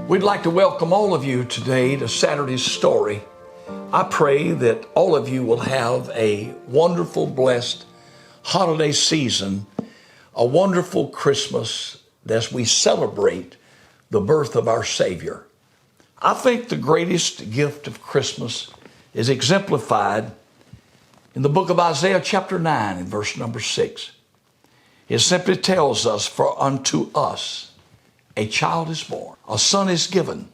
We'd like to welcome all of you today to Saturday's Story. I pray that all of you will have a wonderful, blessed holiday season, a wonderful Christmas as we celebrate the birth of our Savior. I think the greatest gift of Christmas is exemplified in the book of Isaiah chapter 9 and verse number 6. It simply tells us, "For unto us a child is born, a son is given,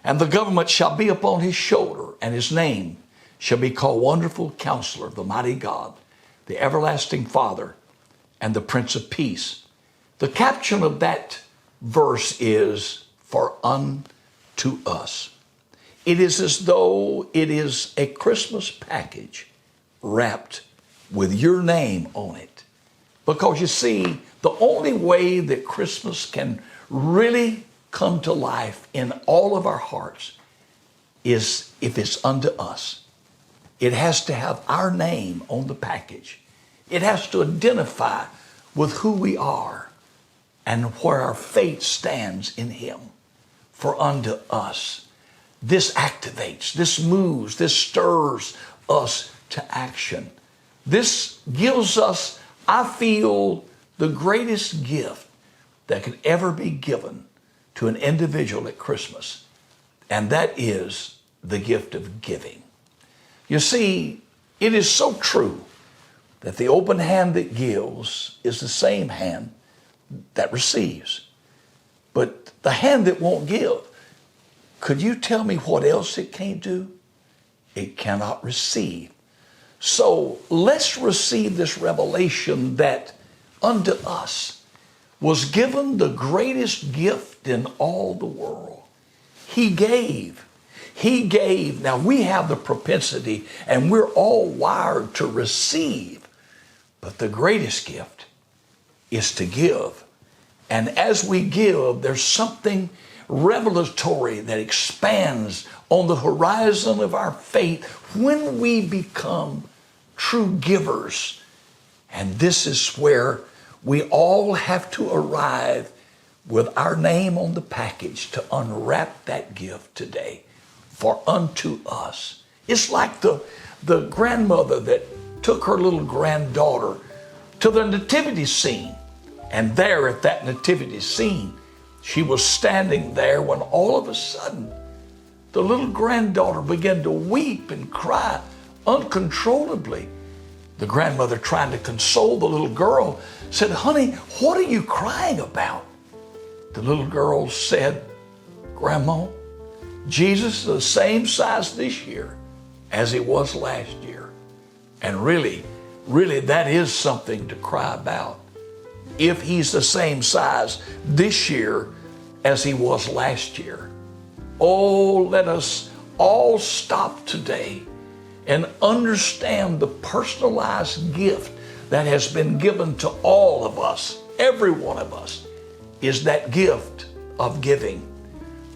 and the government shall be upon his shoulder, and his name shall be called Wonderful Counselor, the Mighty God, the Everlasting Father, and the Prince of Peace." The caption of that verse is, "For unto us." It is as though it is a Christmas package wrapped with your name on it. Because you see, the only way that Christmas can really come to life in all of our hearts is if it's unto us. It has to have our name on the package. It has to identify with who we are and where our faith stands in Him. For unto us. This activates, this moves, this stirs us to action. This gives us, I feel, the greatest gift that could ever be given to an individual at Christmas, and that is the gift of giving. You see, it is so true that the open hand that gives is the same hand that receives. But the hand that won't give, could you tell me what else it can't do? It cannot receive. So let's receive this revelation that unto us was given the greatest gift in all the world. He gave. He gave. Now we have the propensity and we're all wired to receive. But the greatest gift is to give. And as we give, there's something revelatory that expands on the horizon of our faith when we become true givers. And this is where we all have to arrive with our name on the package to unwrap that gift today. For unto us. It's like the grandmother that took her little granddaughter to the nativity scene. And there at that nativity scene, she was standing there when all of a sudden the little granddaughter began to weep and cry uncontrollably. The grandmother, trying to console the little girl, said, "Honey, what are you crying about?" The little girl said, "Grandma, Jesus is the same size this year as he was last year." And really, that is something to cry about. If he's the same size this year as he was last year. Oh, let us all stop today and understand the personalized gift that has been given to all of us. Every one of us is that gift of giving,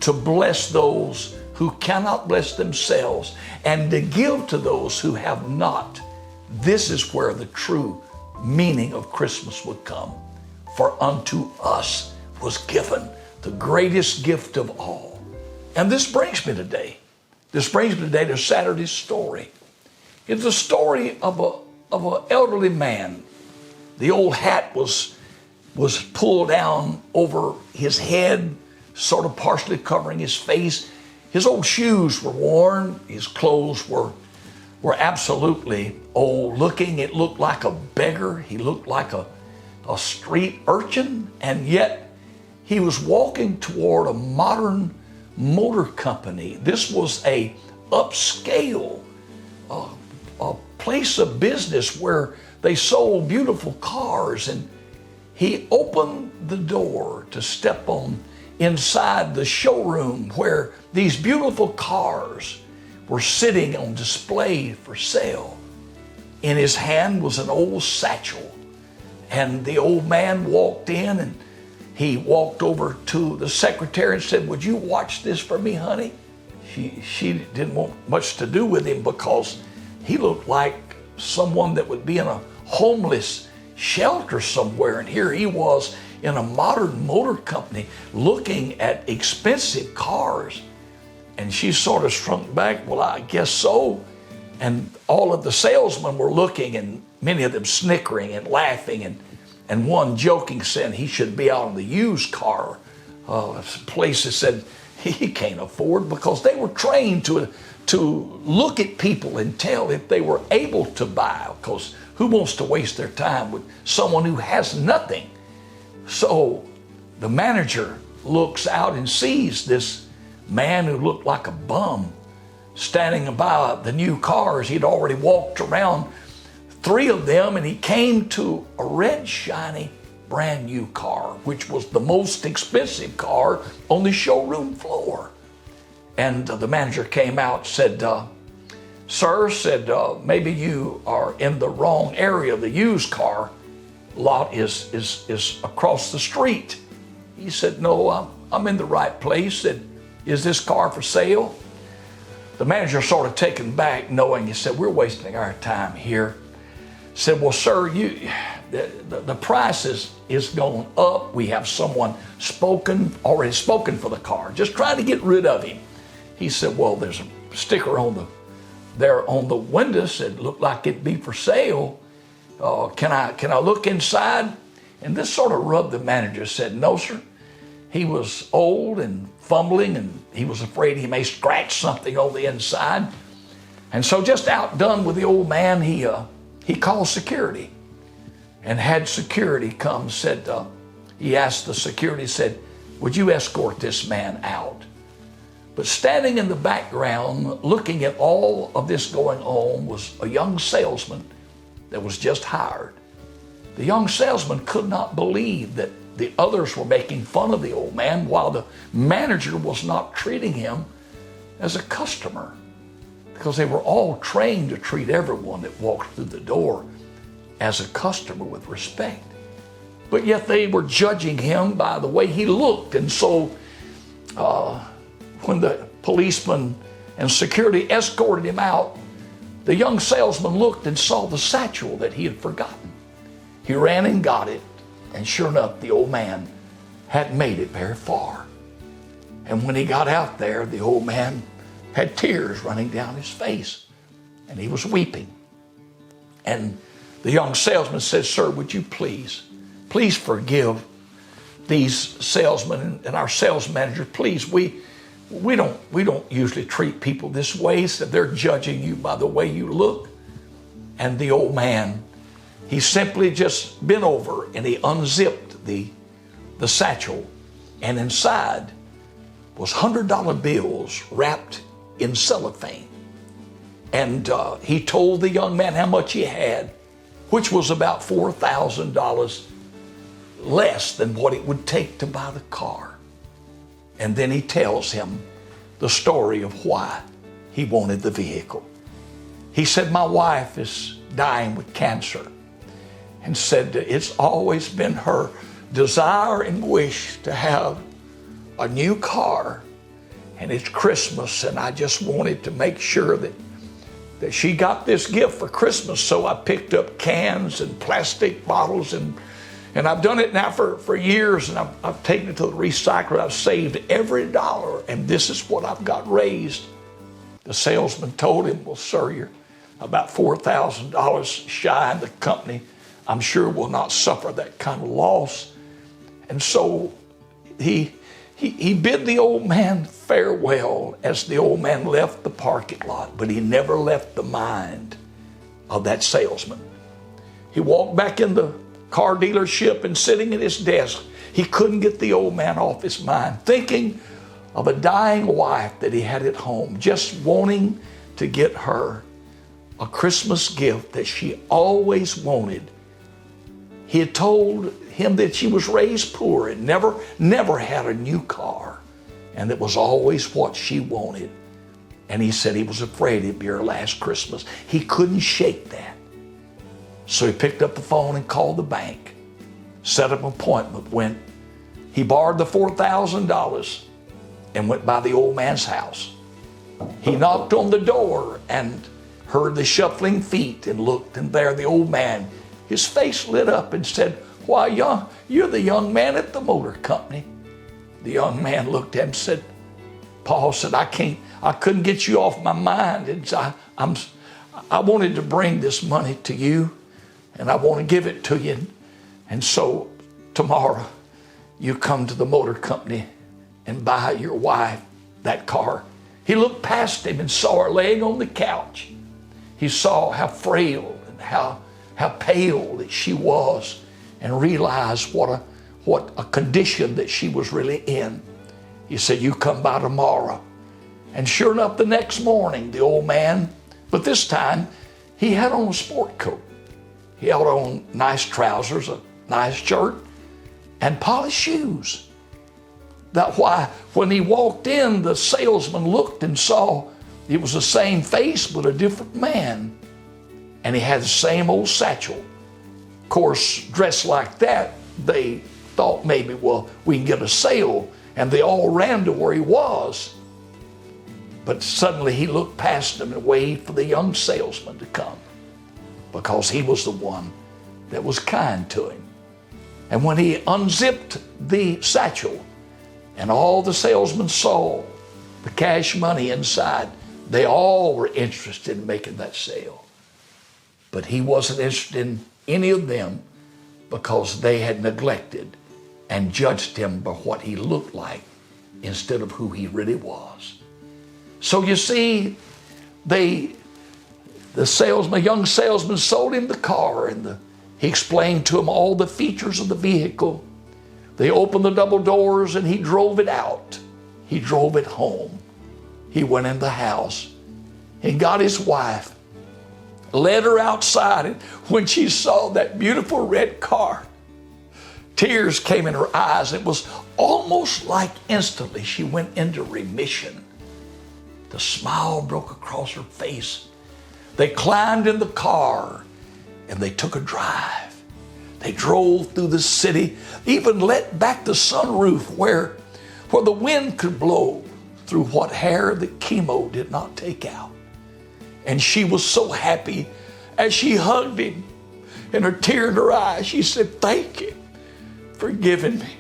to bless those who cannot bless themselves and to give to those who have not. This is where the true meaning of Christmas would come. For unto us was given the greatest gift of all. And this brings me today to Saturday's story. It's a story of an elderly man. The old hat was pulled down over his head, sort of partially covering his face. His old shoes were worn. His clothes were absolutely old looking. It looked like a beggar. He looked like a street urchin, and yet he was walking toward a modern motor company. This was a upscale a place of business where they sold beautiful cars, and he opened the door to step on inside the showroom where these beautiful cars were sitting on display for sale. In his hand was an old satchel. And the old man walked in and he walked over to the secretary and said, "Would you watch this for me, honey?" She didn't want much to do with him because he looked like someone that would be in a homeless shelter somewhere. And here he was in a modern motor company looking at expensive cars. And she sort of shrunk back. Well, I guess so. And all of the salesmen were looking, and many of them snickering and laughing, and one joking saying he should be out in the used car. Places said he can't afford, because they were trained to look at people and tell if they were able to buy, because who wants to waste their time with someone who has nothing? So the manager looks out and sees this man who looked like a bum standing by the new cars. He'd already walked around 3 of them, and he came to a red, shiny, brand new car, which was the most expensive car on the showroom floor. And the manager came out, said, sir, said, maybe you are in the wrong area. The used car lot is across the street. He said, no, I'm in the right place. Said, is this car for sale? The manager sort of taken back, knowing, he said, we're wasting our time here. Said, well, sir, the price is going up. We have someone already spoken for the car, just trying to get rid of him. He said, well, there's a sticker there on the window said, looked like it'd be for sale. Can I look inside? And this sort of rubbed the manager. Said, no, sir. He was old and fumbling, and he was afraid he may scratch something on the inside. And so, just outdone with the old man, he called security and had security come. Said, he asked the security, said, would you escort this man out? But standing in the background, looking at all of this going on, was a young salesman that was just hired. The young salesman could not believe that the others were making fun of the old man, while the manager was not treating him as a customer, because they were all trained to treat everyone that walked through the door as a customer with respect. But yet they were judging him by the way he looked. And so when the policeman and security escorted him out, the young salesman looked and saw the satchel that he had forgotten. He ran and got it, and sure enough, the old man hadn't made it very far. And when he got out there, the old man had tears running down his face, and he was weeping. And the young salesman said, sir, would you please forgive these salesmen and our sales manager. Please, we don't usually treat people this way. So they're judging you by the way you look. And the old man, he simply just bent over and he unzipped the satchel, and inside was $100 bills wrapped in cellophane. And he told the young man how much he had, which was about $4,000 less than what it would take to buy the car. And then he tells him the story of why he wanted the vehicle. He said, my wife is dying with cancer, and said that it's always been her desire and wish to have a new car, and it's Christmas, and I just wanted to make sure that she got this gift for Christmas. So I picked up cans and plastic bottles, and I've done it now for years, and I've taken it to the recycler. I've saved every dollar, and this is what I've got raised. The salesman told him, well, sir, you're about $4,000 shy, and the company, I'm sure, will not suffer that kind of loss. And so he bid the old man farewell as the old man left the parking lot, but he never left the mind of that salesman. He walked back in the car dealership, and sitting at his desk, he couldn't get the old man off his mind, thinking of a dying wife that he had at home, just wanting to get her a Christmas gift that she always wanted. He had told him that she was raised poor and never had a new car, and that was always what she wanted. And he said he was afraid it'd be her last Christmas. He couldn't shake that. So he picked up the phone and called the bank, set up an appointment. He borrowed the $4,000 and went by the old man's house. He knocked on the door and heard the shuffling feet and looked, and there the old man his face lit up and said, "Why, you're the young man at the motor company." The young man looked at him and said, Paul said, I couldn't get you off my mind. I wanted to bring this money to you, and I want to give it to you. And so tomorrow you come to the motor company and buy your wife that car. He looked past him and saw her laying on the couch. He saw how frail and how pale that she was, and realized what a condition that she was really in. He said, "You come by tomorrow." And sure enough, the next morning, the old man, but this time he had on a sport coat. He had on nice trousers, a nice shirt, and polished shoes. That's why when he walked in, the salesman looked and saw it was the same face, but a different man. And he had the same old satchel. Of course, dressed like that, they thought maybe, well, we can get a sale. And they all ran to where he was. But suddenly he looked past them and waited for the young salesman to come, because he was the one that was kind to him. And when he unzipped the satchel and all the salesmen saw the cash money inside, they all were interested in making that sale. But he wasn't interested in any of them, because they had neglected and judged him by what he looked like instead of who he really was. So you see, the young salesman sold him the car, and he explained to him all the features of the vehicle. They opened the double doors and he drove it out. He drove it home. He went in the house and got his wife, led her outside, and when she saw that beautiful red car, tears came in her eyes. It was almost like instantly she went into remission. The smile broke across her face. They climbed in the car and they took a drive. They drove through the city, even let back the sunroof where the wind could blow through what hair the chemo did not take out. And she was so happy as she hugged him, and her tear in her eyes, she said, "Thank you for giving me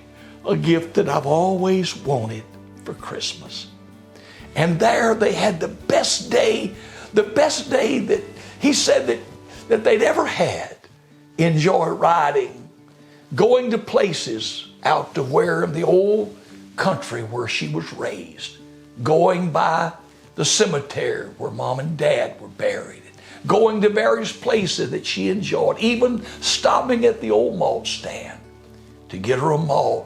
a gift that I've always wanted for Christmas." And there they had the best day that he said that they'd ever had. Enjoy riding, going to places out to where in the old country where she was raised, going by the cemetery where mom and dad were buried, going to various places that she enjoyed, even stopping at the old malt stand to get her a malt.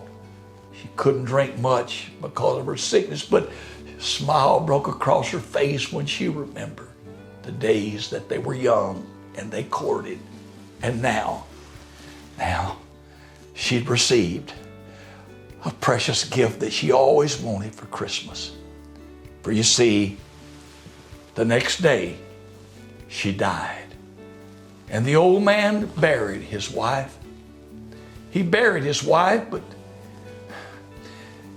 She couldn't drink much because of her sickness, but a smile broke across her face when she remembered the days that they were young and they courted. And now she'd received a precious gift that she always wanted for Christmas. For you see, the next day she died, and the old man buried his wife. He buried his wife, but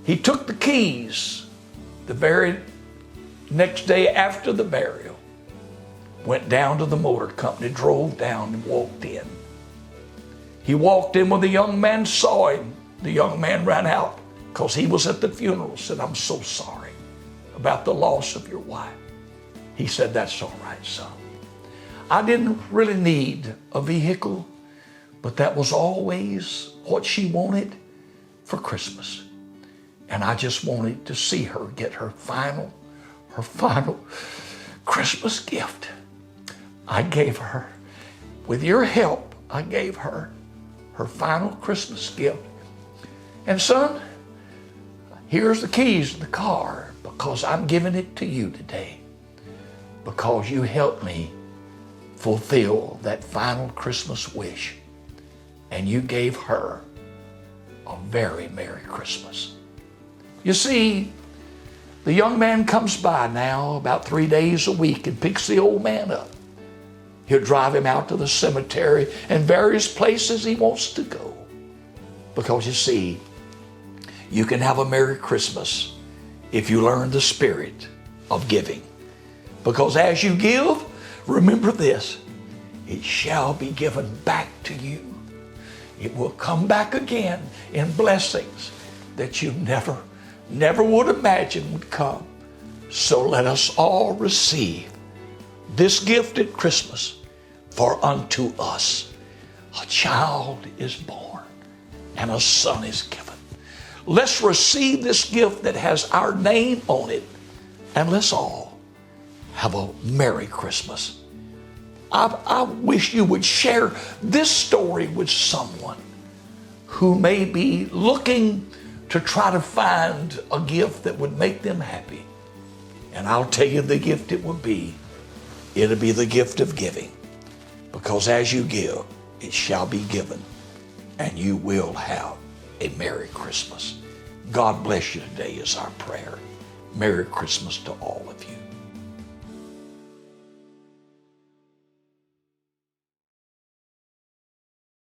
he took the keys the very next day after the burial, went down to the motor company, drove down and walked in. He walked in when the young man saw him. The young man ran out because he was at the funeral, said, "I'm so sorry about the loss of your wife." He said, "That's all right, son. I didn't really need a vehicle, but that was always what she wanted for Christmas. And I just wanted to see her get her final Christmas gift. I gave her, with your help, I gave her her final Christmas gift. And son, here's the keys to the car, because I'm giving it to you today, because you helped me fulfill that final Christmas wish, and you gave her a very Merry Christmas." You see, the young man comes by now about 3 days a week and picks the old man up. He'll drive him out to the cemetery and various places he wants to go. Because you see, you can have a Merry Christmas if you learn the spirit of giving. Because as you give, remember this, it shall be given back to to you. It will come back again in blessings that you never would imagine would come. So let us all receive this gift at Christmas. For unto us a child is born and a son is given. Let's receive this gift that has our name on it, and let's all have a Merry Christmas. I wish you would share this story with someone who may be looking to try to find a gift that would make them happy. And I'll tell you the gift it will be. It'll be the gift of giving. Because as you give, it shall be given, and you will have a Merry Christmas. God bless you today is our prayer. Merry Christmas to all of you.